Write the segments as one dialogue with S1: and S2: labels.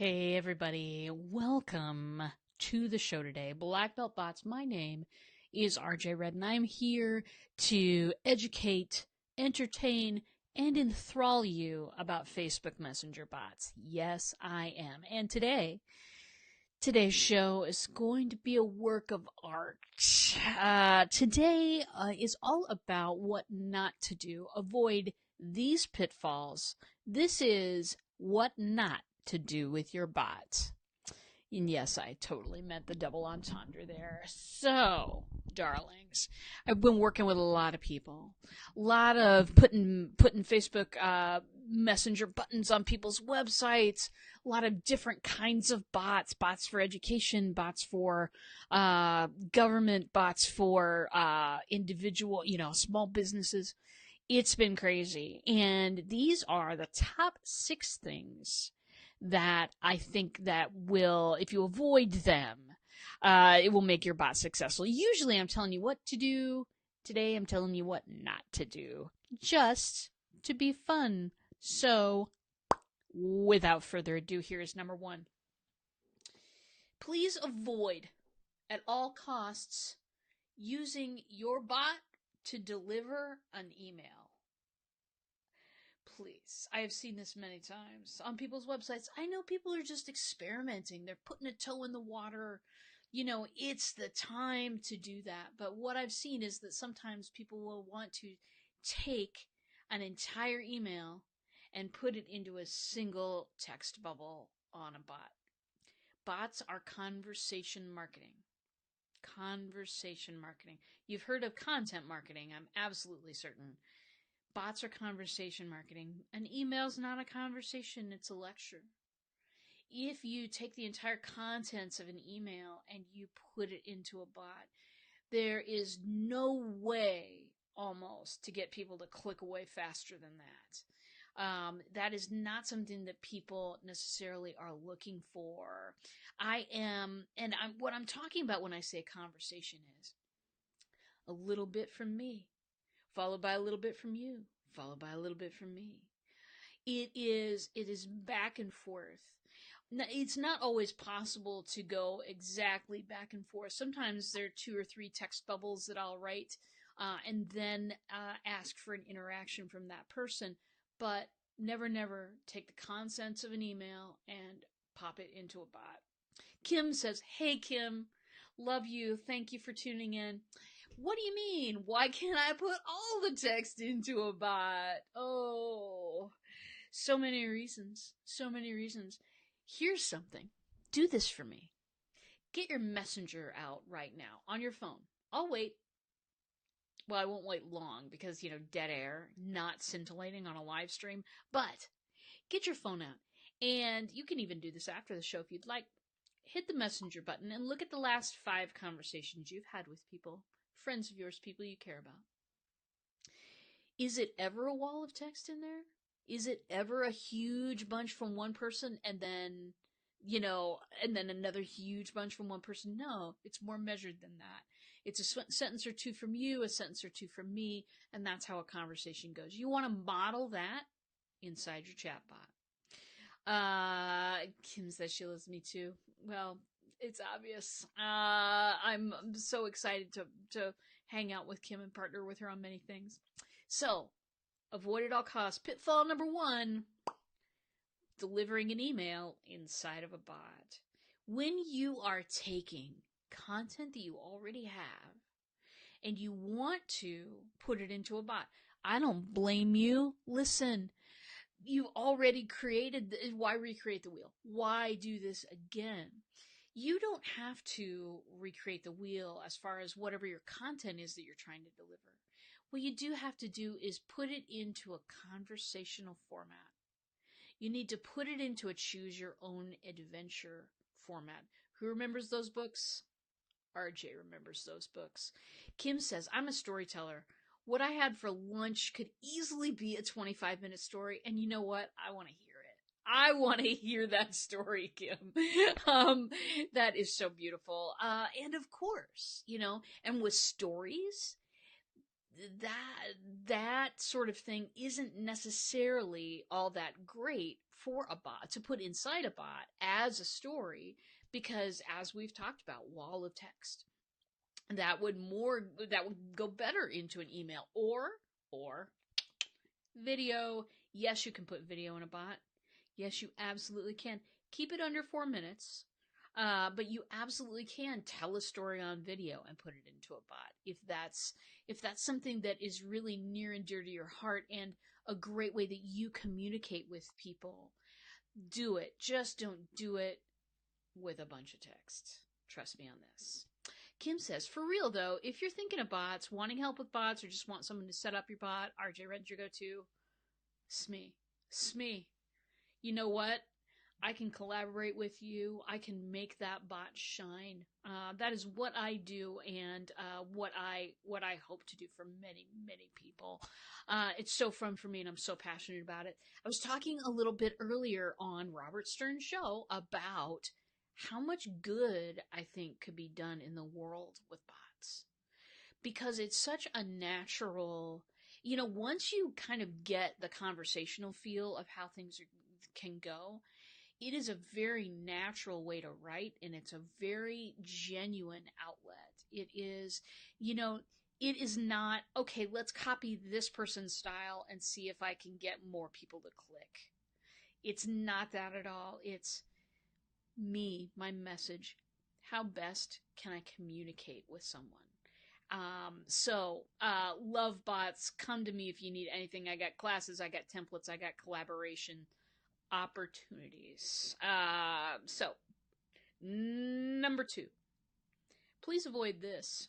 S1: Hey everybody, welcome to the show today. Black Belt Bots, my name is RJ Red and I'm here to educate, entertain, and enthrall you about Facebook Messenger bots. Yes, I am. And today's show is going to be a work of art. Today is all about what not to do. Avoid these pitfalls. This is what not to do with your bots. And yes, I totally meant the double entendre there. So, darlings, I've been working with a lot of people, a lot of putting Facebook Messenger buttons on people's websites, a lot of different kinds of bots, bots for education, bots for government, bots for individual, small businesses. It's been crazy, and these are the top 6 things that I think that will, if you avoid them, it will make your bot successful. Usually I'm telling you what to do. Today I'm telling you what not to do. Just to be fun. So, without further ado, here is number 1. Please avoid, at all costs, using your bot to deliver an email. Please. I have seen this many times on people's websites. I know people are just experimenting. They're putting a toe in the water. It's the time to do that. But what I've seen is that sometimes people will want to take an entire email and put it into a single text bubble on a bot. Bots are conversation marketing. Conversation marketing. You've heard of content marketing, I'm absolutely certain. Bots are conversation marketing. An email's not a conversation, it's a lecture. If you take the entire contents of an email and you put it into a bot, there is no way almost to get people to click away faster than that. That is not something that people necessarily are looking for. What I'm talking about when I say conversation is a little bit from me, followed by a little bit from you, followed by a little bit from me. It is back and forth. Now, it's not always possible to go exactly back and forth. Sometimes there are 2 or 3 text bubbles that I'll write and then ask for an interaction from that person. But never take the contents of an email and pop it into a bot. Kim says, "Hey Kim, love you. Thank you for tuning in." What do you mean? Why can't I put all the text into a bot? Oh, so many reasons. So many reasons. Here's something. Do this for me. Get your messenger out right now on your phone. I'll wait. Well, I won't wait long because, dead air, not scintillating on a live stream. But get your phone out. And you can even do this after the show if you'd like. Hit the messenger button and look at the last 5 conversations you've had with people. Friends of yours, people you care about. Is it ever a wall of text in there? Is it ever a huge bunch from one person and then, another huge bunch from one person? No, it's more measured than that. It's a sentence or 2 from you, a sentence or 2 from me, and that's how a conversation goes. You want to model that inside your chat bot. Kim says she loves me too. Well, it's obvious. I'm so excited to hang out with Kim and partner with her on many things. So, avoid at all costs. Pitfall number 1, delivering an email inside of a bot. When you are taking content that you already have and you want to put it into a bot, I don't blame you. Listen, you've already created, why recreate the wheel? Why do this again? You don't have to recreate the wheel as far as whatever your content is that you're trying to deliver. What you do have to do is put it into a conversational format. You need to put it into a choose your own adventure format. Who remembers those books? RJ remembers those books. Kim says, "I'm a storyteller. What I had for lunch could easily be a 25-minute story, and you know what? I want to hear it. I want to hear that story, Kim." That is so beautiful. And of course, and with stories, that sort of thing isn't necessarily all that great for a bot, to put inside a bot as a story, because as we've talked about, wall of text. That would go better into an email, or video. Yes, you can put video in a bot. Yes, you absolutely can. Keep it under 4 minutes. But you absolutely can tell a story on video and put it into a bot if that's something that is really near and dear to your heart and a great way that you communicate with people. Do it. Just don't do it with a bunch of text. Trust me on this. Kim says, for real though, if you're thinking of bots, wanting help with bots, or just want someone to set up your bot, RJ Red's your go-to. Smee. Smee. You know what? I can collaborate with you. I can make that bot shine. That is what I do, and what I hope to do for many, many people. It's so fun for me, and I'm so passionate about it. I was talking a little bit earlier on Robert Stern's show about how much good I think could be done in the world with bots, because it's such a natural. Once you kind of get the conversational feel of how things can go, it is a very natural way to write, and it's a very genuine outlet. It is, it is not, okay, let's copy this person's style and see if I can get more people to click. It's not that at all. It's me, my message. How best can I communicate with someone? Love bots. Come to me if you need anything. I got classes, I got templates, I got collaboration opportunities. Number 2, please avoid this.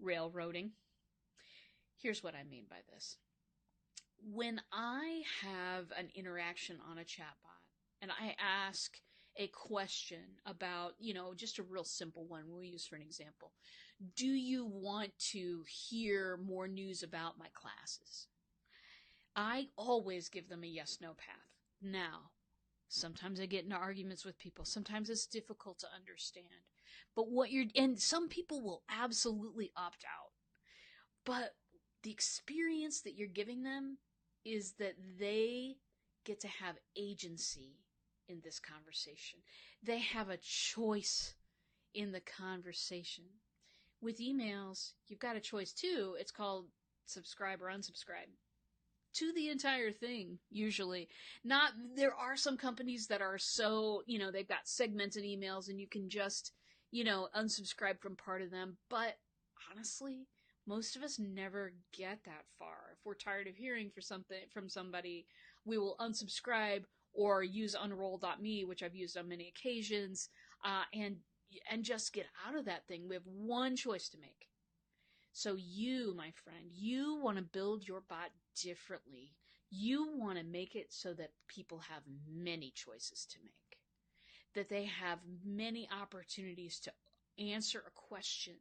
S1: Railroading. Here's what I mean by this. When I have an interaction on a chatbot and I ask a question about, just a real simple one we'll use for an example. Do you want to hear more news about my classes? I always give them a yes-no path. Now, sometimes I get into arguments with people. Sometimes it's difficult to understand. But and some people will absolutely opt out. But the experience that you're giving them is that they get to have agency in this conversation. They have a choice in the conversation. With emails, you've got a choice too. It's called subscribe or unsubscribe to the entire thing, usually. There are some companies that are so, they've got segmented emails and you can just, unsubscribe from part of them. But honestly, most of us never get that far. If we're tired of hearing from somebody, we will unsubscribe or use unroll.me, which I've used on many occasions, and just get out of that thing. We have one choice to make. So you, my friend, you want to build your bot differently. You want to make it so that people have many choices to make, that they have many opportunities to answer a question.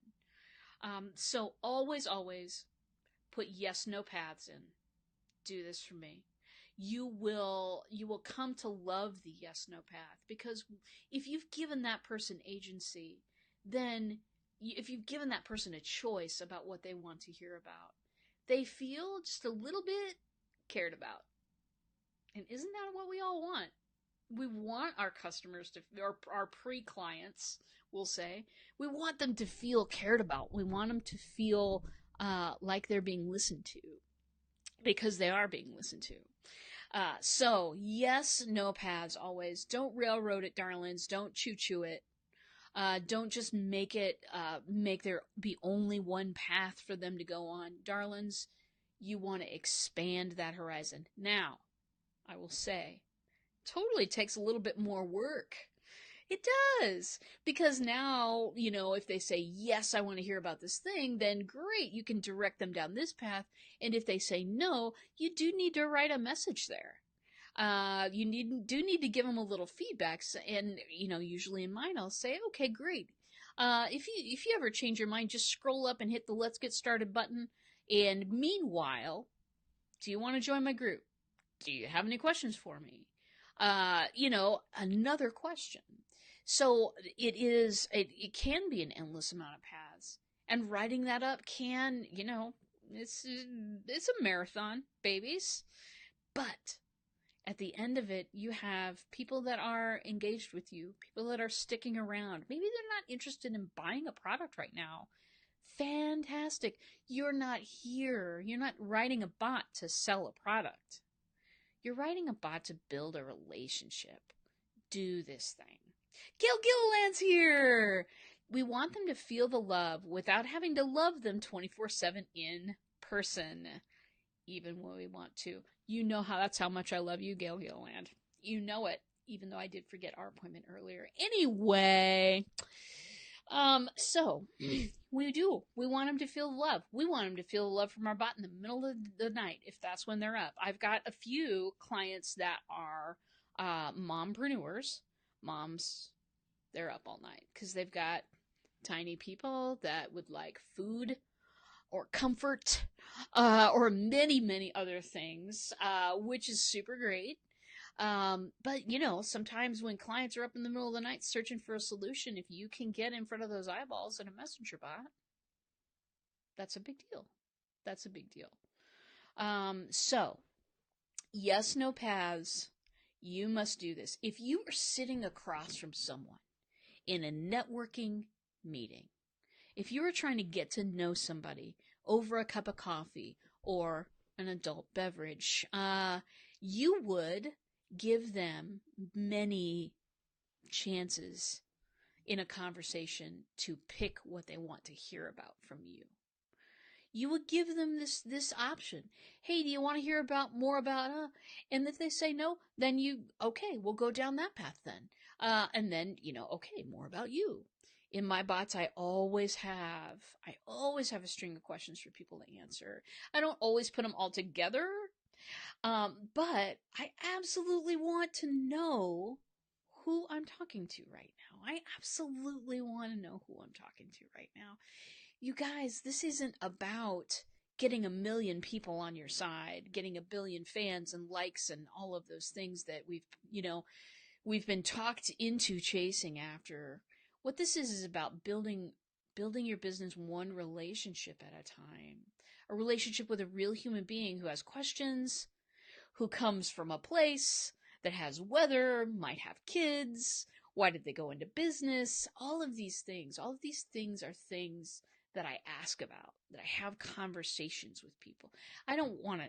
S1: So always, always put yes, no paths in. Do this for me. You will come to love the yes, no path, because if you've given that person agency, then if you've given that person a choice about what they want to hear about, they feel just a little bit cared about. And isn't that what we all want? We want our customers or our pre-clients, we'll say, we want them to feel cared about. We want them to feel like they're being listened to, because they are being listened to. So yes, no paths always. Don't railroad it, darlings. Don't choo-choo it. Don't just make there be only one path for them to go on. Darlings, you want to expand that horizon. Now, I will say, totally takes a little bit more work. It does. Because now, if they say, yes, I want to hear about this thing, then great, you can direct them down this path. And if they say no, you do need to write a message there. You do need to give them a little feedback. And, usually in mine, I'll say, okay, great. If you ever change your mind, just scroll up and hit the Let's Get Started button. And meanwhile, do you want to join my group? Do you have any questions for me? Another question. So it can be an endless amount of paths, and writing that up can, it's a marathon, babies. But at the end of it, you have people that are engaged with you, people that are sticking around. Maybe they're not interested in buying a product right now. Fantastic. You're not here. You're not writing a bot to sell a product. You're writing a bot to build a relationship. Do this thing. Gil Gilliland's here. We want them to feel the love without having to love them 24/7 in person, even when we want to. You know that's how much I love you, Gail Gilliland. You know it, even though I did forget our appointment earlier. Anyway, so we do. We want them to feel love. We want them to feel love from our bot in the middle of the night, if that's when they're up. I've got a few clients that are mompreneurs. Moms, they're up all night because they've got tiny people that would like food or comfort, or many, many other things, which is super great. But sometimes when clients are up in the middle of the night searching for a solution, if you can get in front of those eyeballs in a messenger bot, that's a big deal. That's a big deal. So, yes, no paths. You must do this. If you are sitting across from someone in a networking meeting, if you were trying to get to know somebody over a cup of coffee or an adult beverage, you would give them many chances in a conversation to pick what they want to hear about from you. You would give them this option. Hey, do you want to hear more about and if they say no, then okay, we'll go down that path then. And then, okay, more about you. In my bots, I always have a string of questions for people to answer. I don't always put them all together, but I absolutely want to know who I'm talking to right now. I absolutely want to know who I'm talking to right now. You guys, this isn't about getting 1 million people on your side, getting 1 billion fans and likes and all of those things that we've been talked into chasing after. What this is about building your business one relationship at a time. A relationship with a real human being who has questions, who comes from a place that has weather, might have kids, why did they go into business, all of these things. All of these things are things that I ask about, that I have conversations with people. I don't want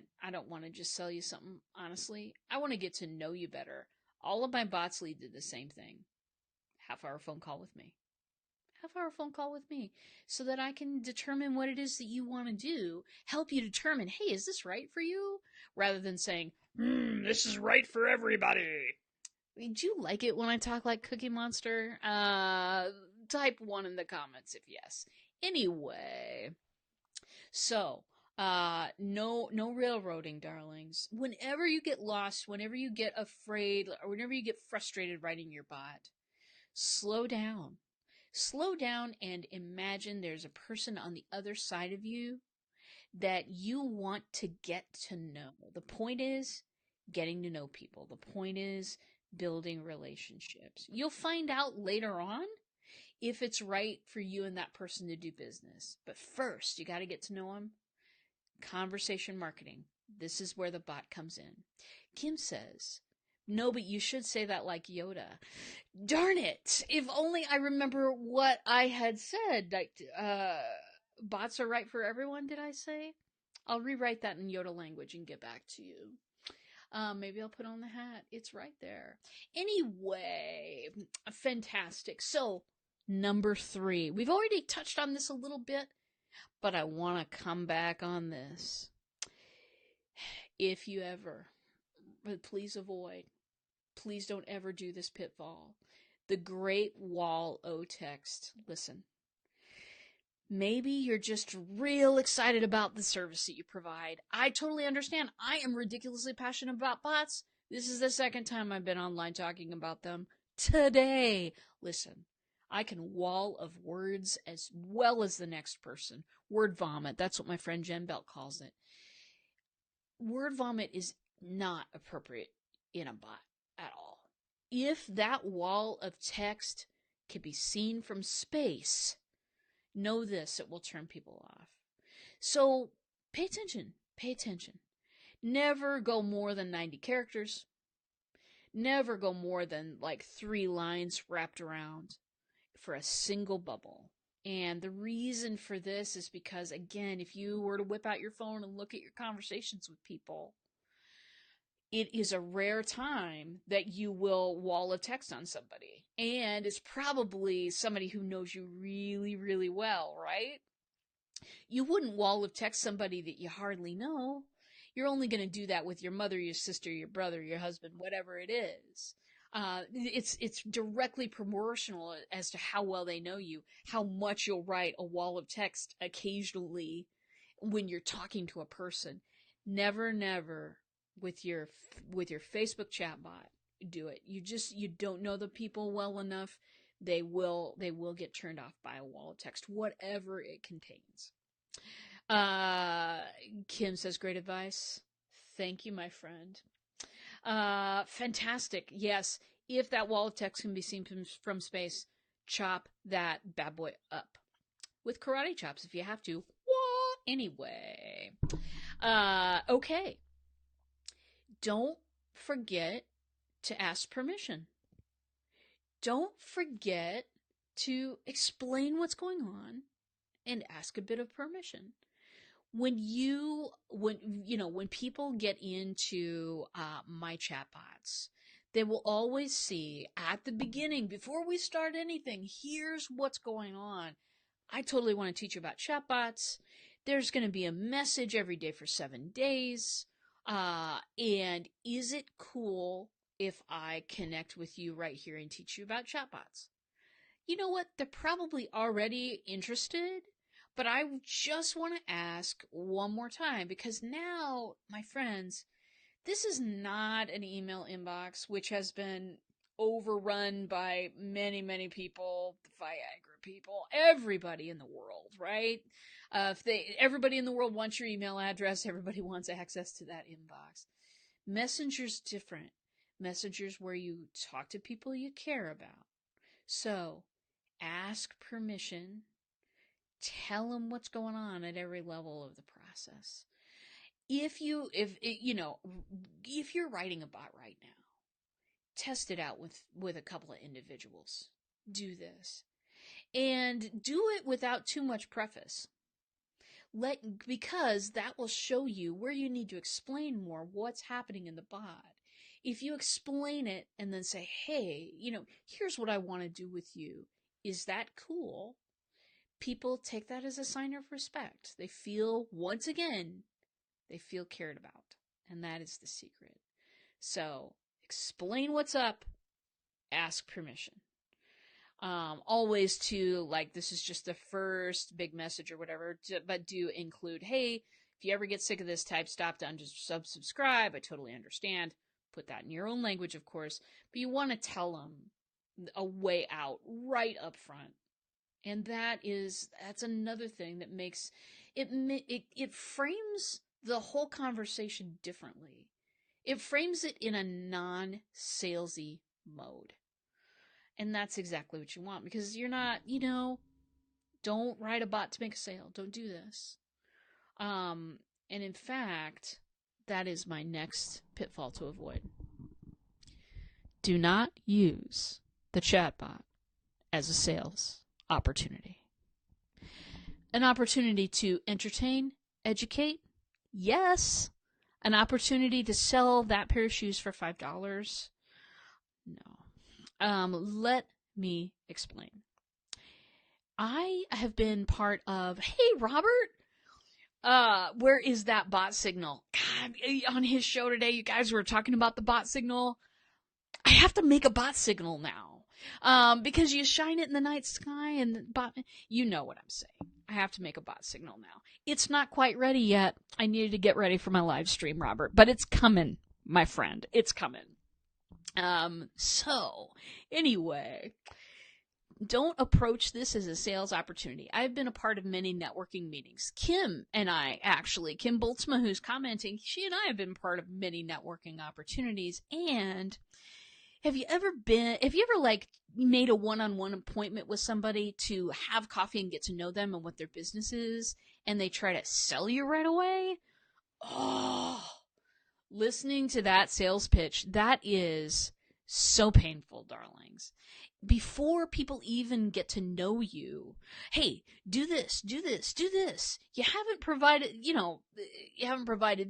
S1: to just sell you something, honestly. I want to get to know you better. All of my bots lead to the same thing. Half-hour phone call with me. Half-hour phone call with me so that I can determine what it is that you want to do, help you determine, hey, is this right for you? Rather than saying, this is right for everybody. Do you like it when I talk like Cookie Monster? Type 1 in the comments if yes. Anyway, so no railroading, darlings. Whenever you get lost, whenever you get afraid, or whenever you get frustrated writing your bot, slow down. Slow down and imagine there's a person on the other side of you that you want to get to know. The point is getting to know people. The point is building relationships. You'll find out later on if it's right for you and that person to do business. But first, you got to get to know them. Conversation marketing. This is where the bot comes in. Kim says, no, but you should say that like Yoda. Darn it. If only I remember what I had said. Bots are right for everyone, did I say? I'll rewrite that in Yoda language and get back to you. Maybe I'll put on the hat. It's right there. Anyway, fantastic. So, number 3. We've already touched on this a little bit, but I want to come back on this. If you ever, but please avoid, please don't ever do this pitfall. The Great Wall O text. Listen. Maybe you're just real excited about the service that you provide. I totally understand. I am ridiculously passionate about bots. This is the second time I've been online talking about them today. Listen, I can wall of words as well as the next person. Word vomit. That's what my friend Jen Belt calls it. Word vomit is not appropriate in a bot at all. If that wall of text can be seen from space, know this, it will turn people off. So pay attention. Pay attention. Never go more than 90 characters. Never go more than like 3 lines wrapped around for a single bubble. And the reason for this is because, again, if you were to whip out your phone and look at your conversations with people, it is a rare time that you will wall of text on somebody. And it's probably somebody who knows you really, really well, right? You wouldn't wall of text somebody that you hardly know. You're only going to do that with your mother, your sister, your brother, your husband, whatever it is. It's directly proportional as to how well they know you, how much you'll write a wall of text occasionally when you're talking to a person. Never, never with your Facebook chat bot do it. You don't know the people well enough. They will get turned off by a wall of text, whatever it contains. Kim says, great advice. Thank you, my friend. Fantastic. Yes, if that wall of text can be seen from space, chop that bad boy up with karate chops if you have to. Anyway, okay. Don't forget to ask permission. Don't forget to explain what's going on and ask a bit of permission. When people get into my chatbots, they will always see at the beginning, before we start anything, here's what's going on. I totally want to teach you about chatbots. There's going to be a message every day for 7 days. And is it cool if I connect with you right here and teach you about chatbots? You know what? They're probably already interested. But I just want to ask one more time, because now, my friends, this is not an email inbox which has been overrun by many, many people, the Viagra people, everybody in the world, right? Everybody in the world wants your email address, everybody wants access to that inbox. Messenger's different. Messenger's where you talk to people you care about. So, ask permission. Tell them what's going on at every level of the process. If you're writing a bot right now, test it out with a couple of individuals. Do this. And do it without too much preface. Because that will show you where you need to explain more what's happening in the bot. If you explain it and then say, hey, here's what I want to do with you. Is that cool? People take that as a sign of respect. They feel, once again, they feel cared about. And that is the secret. So, explain what's up. Ask permission. Always this is just the first big message or whatever, but do include, hey, if you ever get sick of this type, stop to unsubscribe. I totally understand. Put that in your own language, of course. But you want to tell them a way out right up front. And that's another thing that makes it frames the whole conversation differently. It frames it in a non-salesy mode. And that's exactly what you want, because you're not, don't write a bot to make a sale. Don't do this. And in fact, that is my next pitfall to avoid. Do not use the chatbot as a sales opportunity. An opportunity to entertain, educate, yes. An opportunity to sell that pair of shoes for $5, no. Let me explain. I have been part of, hey, Robert, where is that bot signal? God, on his show today, you guys were talking about the bot signal. I have to make a bot signal now. Because you shine it in the night sky and the bot, you know what I'm saying. I have to make a bot signal now. It's not quite ready yet. I needed to get ready for my live stream, Robert, but it's coming, my friend. It's coming. So anyway, don't approach this as a sales opportunity. I've been a part of many networking meetings. Kim Boltzma, who's commenting, she and I have been part of many networking opportunities. And have you ever made a one-on-one appointment with somebody to have coffee and get to know them and what their business is, and they try to sell you right away? Oh, listening to that sales pitch, that is So painful, darlings. Before people even get to know you, hey, do this, do this, do this. You haven't provided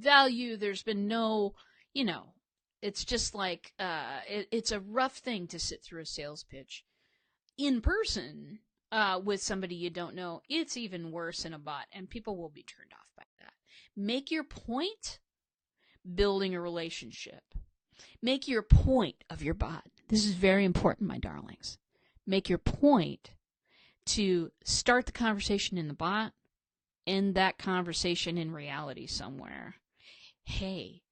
S1: value. There's been no, you know, it's just like, it's a rough thing to sit through a sales pitch in person, with somebody you don't know. It's even worse in a bot, and people will be turned off by that. Make your point building a relationship. Make your point of your bot. This is very important, my darlings. Make your point to start the conversation in the bot, end that conversation in reality somewhere. Hey,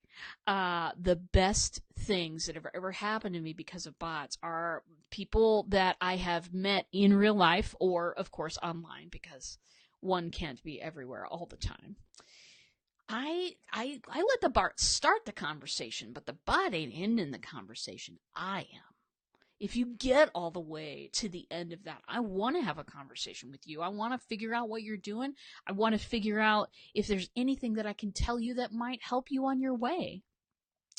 S1: the best things that have ever happened to me because of bots are people that I have met in real life, or, of course, online, because one can't be everywhere all the time. I let the bot start the conversation, but the bot ain't ending the conversation. I am. If you get all the way to the end of that, I want to have a conversation with you. I want to figure out what you're doing. I want to figure out if there's anything that I can tell you that might help you on your way.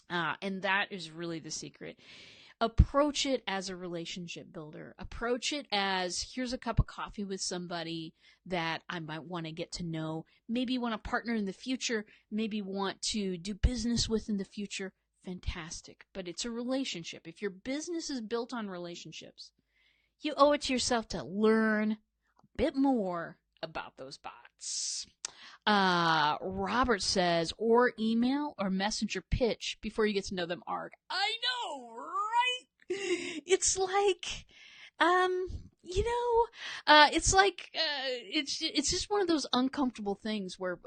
S1: And that is really the secret. Approach it as a relationship builder. Approach it as, here's a cup of coffee with somebody that I might want to get to know. Maybe want to partner in the future. Maybe want to do business with in the future. Fantastic. But it's a relationship. If your business is built on relationships, you owe it to yourself to learn a bit more about those bots. Robert says, or email or messenger pitch before you get to know them arg. I know, right? It's like, it's just one of those uncomfortable things where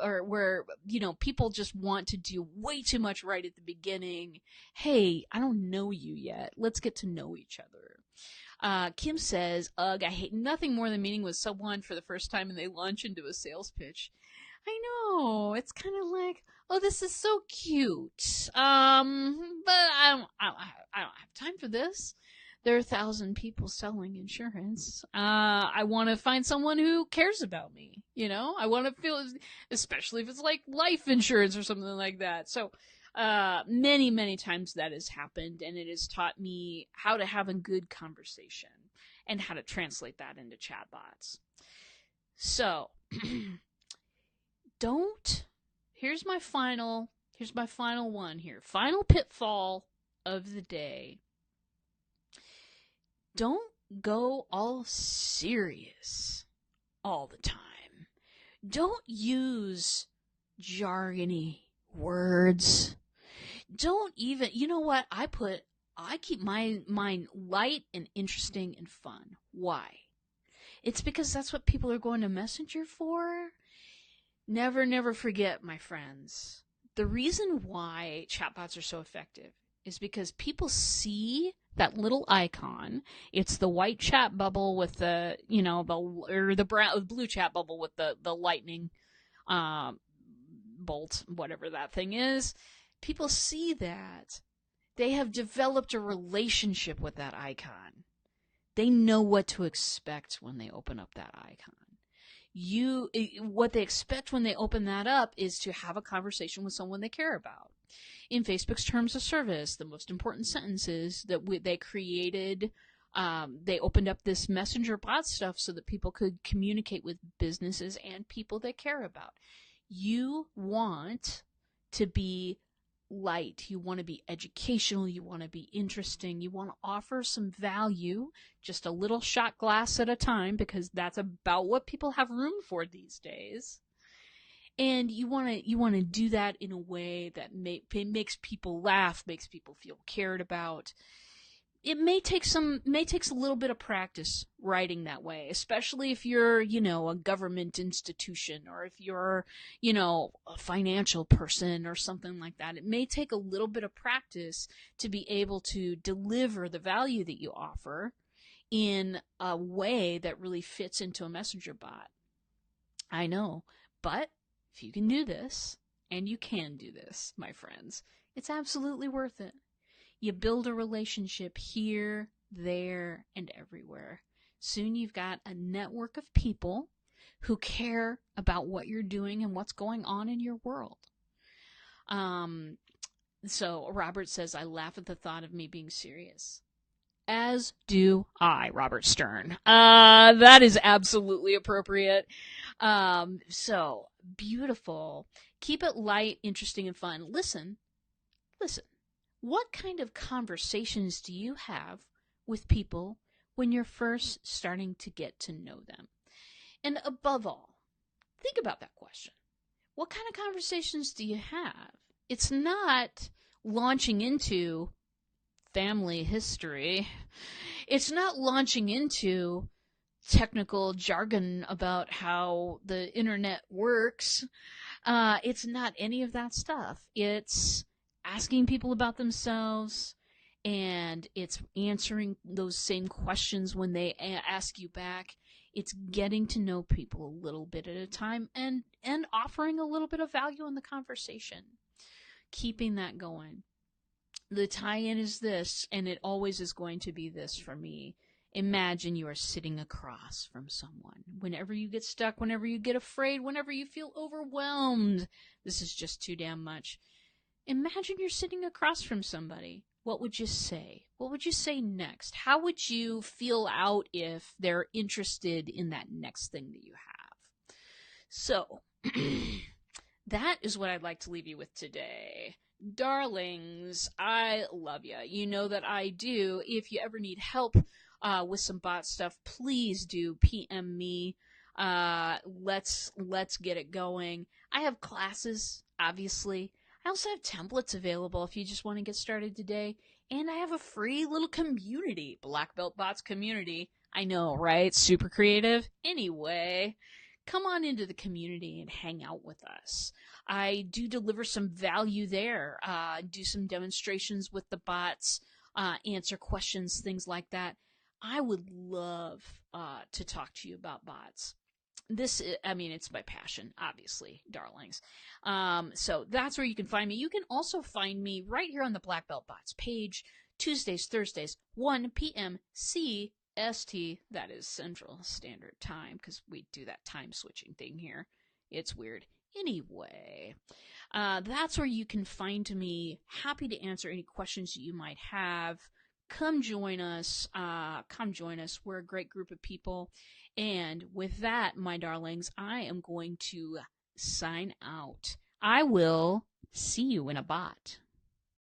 S1: people just want to do way too much right at the beginning. Hey, I don't know you yet. Let's get to know each other. Kim says, ugh, I hate nothing more than meeting with someone for the first time and they launch into a sales pitch. I know, it's kind of like, oh, this is so cute. But I don't have time for this. There are 1,000 people selling insurance. I want to find someone who cares about me. I want to feel, especially if it's like life insurance or something like that. So, many, many times that has happened, and it has taught me how to have a good conversation and how to translate that into chatbots. So, here's my final one here. Final pitfall of the day. Don't go all serious all the time. Don't use jargony words. Don't even, you know what? I keep my mind light and interesting and fun. Why? It's because that's what people are going to Messenger for. Never, never forget, my friends. The reason why chatbots are so effective is because people see that little icon. It's the white chat bubble with the blue chat bubble with the lightning bolt, whatever that thing is. People see that. They have developed a relationship with that icon. They know what to expect when they open up that icon. What they expect when they open that up is to have a conversation with someone they care about. In Facebook's terms of service, the most important sentences that they created, they opened up this messenger bot stuff so that people could communicate with businesses and people they care about. You want to be light. You want to be educational. You want to be interesting. You want to offer some value, just a little shot glass at a time, because that's about what people have room for these days. And you want to do that in a way that makes people laugh, makes people feel cared about. It may take a little bit of practice writing that way, especially if you're, a government institution, or if you're, a financial person or something like that. It may take a little bit of practice to be able to deliver the value that you offer in a way that really fits into a messenger bot. I know, but if you can do this, and you can do this, my friends, it's absolutely worth it. You build a relationship here, there, and everywhere. Soon you've got a network of people who care about what you're doing and what's going on in your world. So Robert says, I laugh at the thought of me being serious. As do I, Robert Stern. That is absolutely appropriate. So beautiful. Keep it light, interesting, and fun. Listen. What kind of conversations do you have with people when you're first starting to get to know them? And above all, think about that question. What kind of conversations do you have? It's not launching into family history. It's not launching into technical jargon about how the internet works. It's not any of that stuff. It's asking people about themselves, and it's answering those same questions when they ask you back. It's getting to know people a little bit at a time, and offering a little bit of value in the conversation. Keeping that going. The tie-in is this, and it always is going to be this for me. Imagine you are sitting across from someone. Whenever you get stuck, whenever you get afraid, whenever you feel overwhelmed, this is just too damn much. Imagine you're sitting across from somebody. What would you say? What would you say next? How would you feel out if they're interested in that next thing that you have? So, that is what I'd like to leave you with today. Darlings, I love you. You know that I do. If you ever need help with some bot stuff, please do PM me. Let's get it going. I have classes, obviously. I also have templates available if you just want to get started today. And I have a free little community, Black Belt Bots community. I know, right? Super creative. Anyway, come on into the community and hang out with us. I do deliver some value there, do some demonstrations with the bots, answer questions, things like that. I would love to talk to you about bots. It's my passion, obviously, darlings. So that's where you can find me. You can also find me right here on the Black Belt Bots page, Tuesdays, Thursdays, 1 p.m. CST. That is Central Standard Time, because we do that time switching thing here. It's weird. Anyway, that's where you can find me. Happy to answer any questions that you might have. Come join us. We're a great group of people. And with that, my darlings, I am going to sign out. I will see you in a bot.